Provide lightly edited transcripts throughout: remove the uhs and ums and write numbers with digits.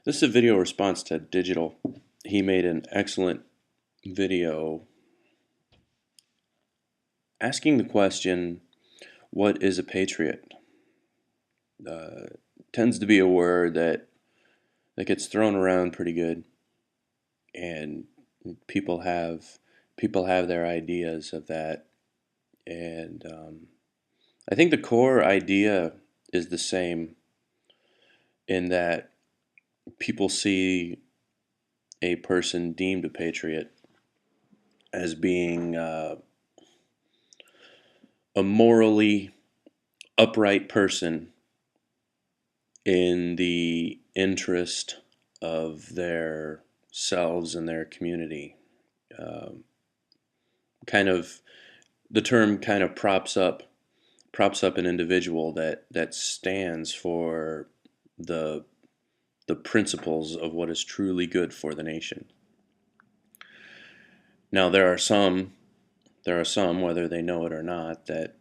This is a video response to Digital. He made an excellent video asking the question, what is a patriot? Uh, Tends to be a word that gets thrown around pretty good, and people have people have their ideas of that. And I think the core idea is the same in that people see a person deemed a patriot as being a morally upright person in the interest of their selves and their community. Um, kind of the term kind of props up an individual that stands for the the principles of what is truly good for the nation. Now there are some, whether they know it or not, that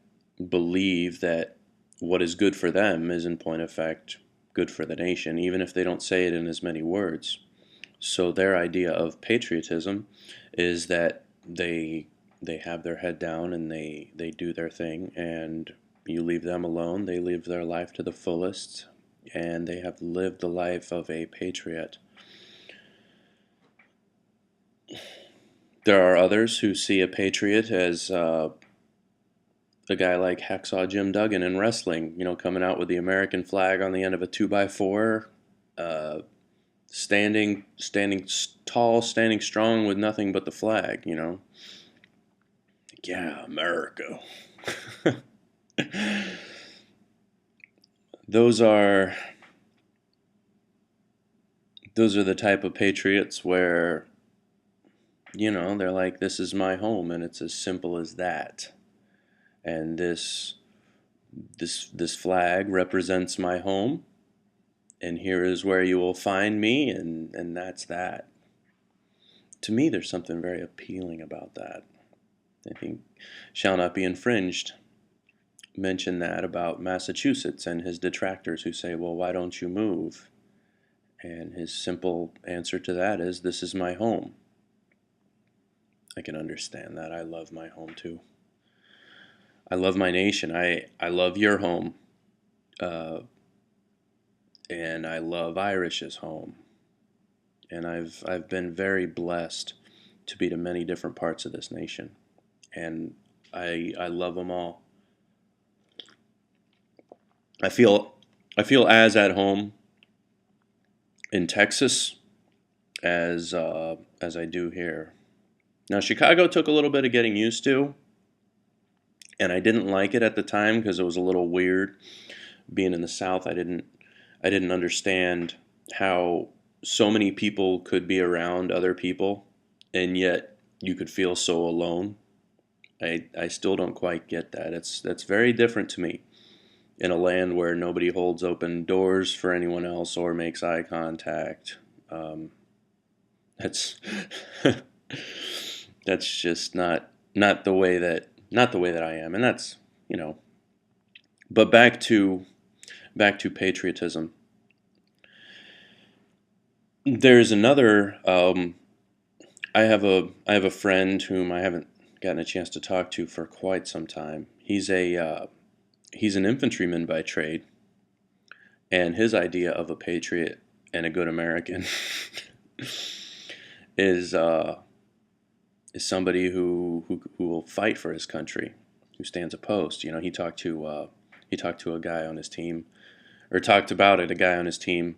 believe that what is good for them is in point of fact good for the nation, even if they don't say it in as many words. So their idea of patriotism is that they have their head down and they do their thing, and you leave them alone. They live their life to the fullest, and they have lived the life of a patriot. There are others who see a patriot as a guy like Hacksaw Jim Duggan in wrestling, coming out with the American flag on the end of a 2x4, uh, standing tall, standing strong with nothing but the flag. Yeah, America. those are those are the type of patriots where they're like, this is my home, and it's as simple as that. And this flag represents my home, and here is where you will find me, and that's that. To me, there's something very appealing about that. I think "shall not be infringed" mentioned that about Massachusetts and his detractors who say, well, why don't you move? And his simple answer to that is, this is my home. I can understand that. I love my home too. I love my nation. I love your home. Uh, and I love Irish's home. And I've been very blessed to be to many different parts of this nation. And I love them all. I feel as at home in Texas as I do here. Now, Chicago took a little bit of getting used to, and I didn't like it at the time because it was a little weird. Being in the South, I didn't understand how so many people could be around other people, and yet you could feel so alone. I still don't quite get that. That's very different to me in a land where nobody holds open doors for anyone else or makes eye contact. That's that's just not the way that I am, and that's you know. But back to patriotism. There's another. I have a friend whom I haven't gotten a chance to talk to for quite some time. He's an infantryman by trade, and his idea of a patriot and a good American is somebody who will fight for his country, who stands a post. He talked to a guy on his team, or talked about it, a guy on his team,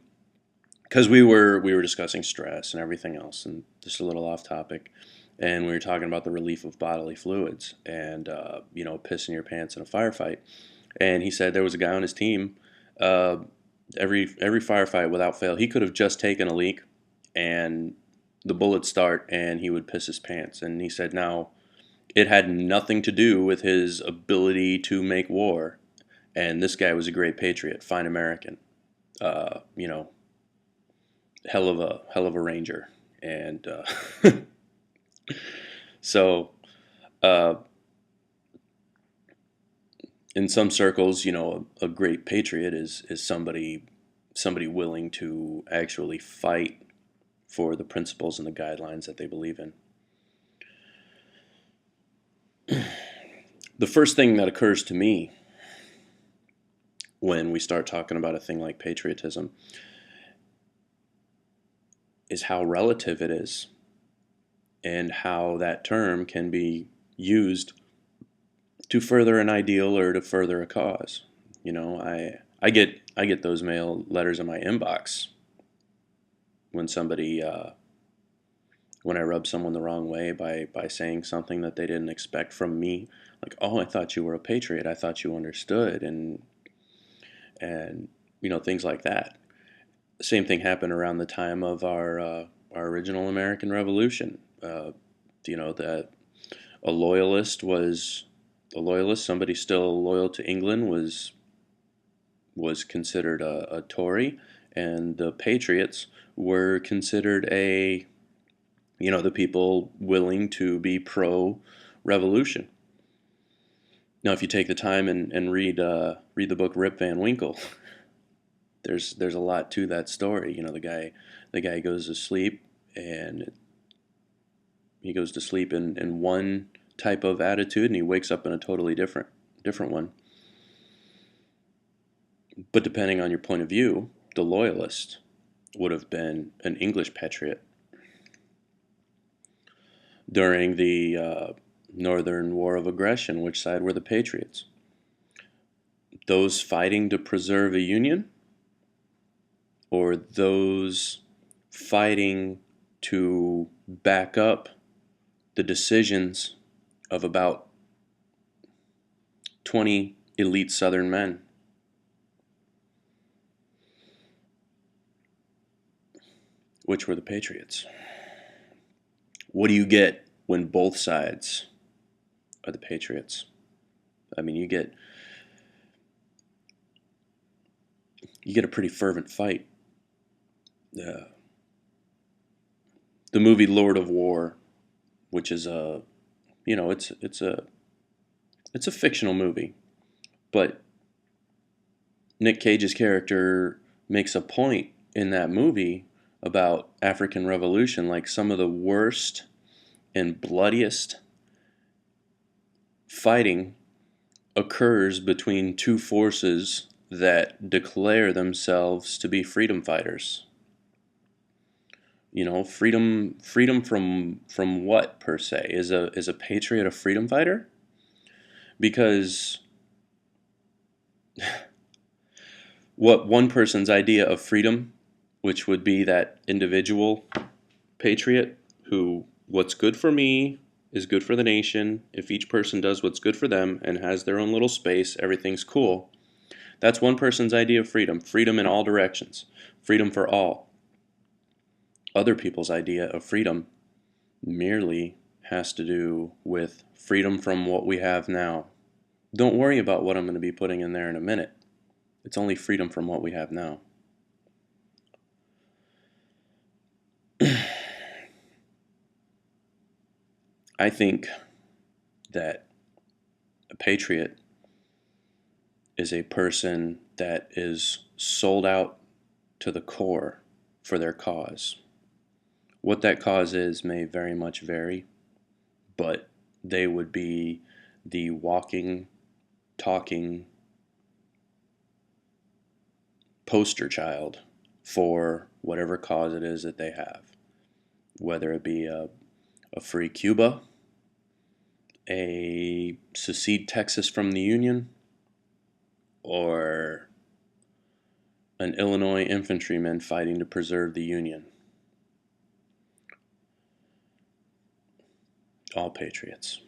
because we were discussing stress and everything else, and just a little off topic, and we were talking about the relief of bodily fluids and pissing your pants in a firefight, and he said there was a guy on his team, uh, every firefight without fail, he could have just taken a leak, and the bullets start, and he would piss his pants, and he said now it had nothing to do with his ability to make war, and this guy was a great patriot, fine American, uh, you know, hell of a ranger, and so uh, in some circles, a great patriot is somebody somebody willing to actually fight for the principles and the guidelines that they believe in. The first thing that occurs to me when we start talking about a thing like patriotism is how relative it is, and how that term can be used to further an ideal or to further a cause. You know, I get those mail letters in my inbox when somebody when I rub someone the wrong way by saying something that they didn't expect from me, like, oh, I thought you were a patriot, I thought you understood, and you know, things like that. Same thing happened around the time of our original American Revolution. You know, that a loyalist was a loyalist. Somebody still loyal to England was considered a Tory, and the patriots were considered the people willing to be pro-revolution. Now, if you take the time and read the book Rip Van Winkle, there's a lot to that story. You know, the guy goes to sleep, and he goes to sleep in one type of attitude, and he wakes up in a totally different one. But depending on your point of view, the loyalist would have been an English patriot. During the Northern War of Aggression, which side were the patriots? Those fighting to preserve a union, or those fighting to back up the decisions of about 20 elite Southern men? Which were the patriots? What do you get when both sides are the patriots? I mean, you get a pretty fervent fight. The movie Lord of War, which is it's a fictional movie, but Nick Cage's character makes a point in that movie about African Revolution, like some of the worst and bloodiest fighting occurs between two forces that declare themselves to be freedom fighters. You know, freedom from what, per se? Is a patriot a freedom fighter? Because what one person's idea of freedom, which would be that individual patriot who, what's good for me is good for the nation. If each person does what's good for them and has their own little space, everything's cool. That's one person's idea of freedom. Freedom in all directions. Freedom for all. Other people's idea of freedom merely has to do with freedom from what we have now. Don't worry about what I'm going to be putting in there in a minute. It's only freedom from what we have now. I think that a patriot is a person that is sold out to the core for their cause. What that cause is may very much vary, but they would be the walking, talking poster child for whatever cause it is that they have. Whether it be a free Cuba, a secede Texas from the Union, or an Illinois infantryman fighting to preserve the Union. All patriots.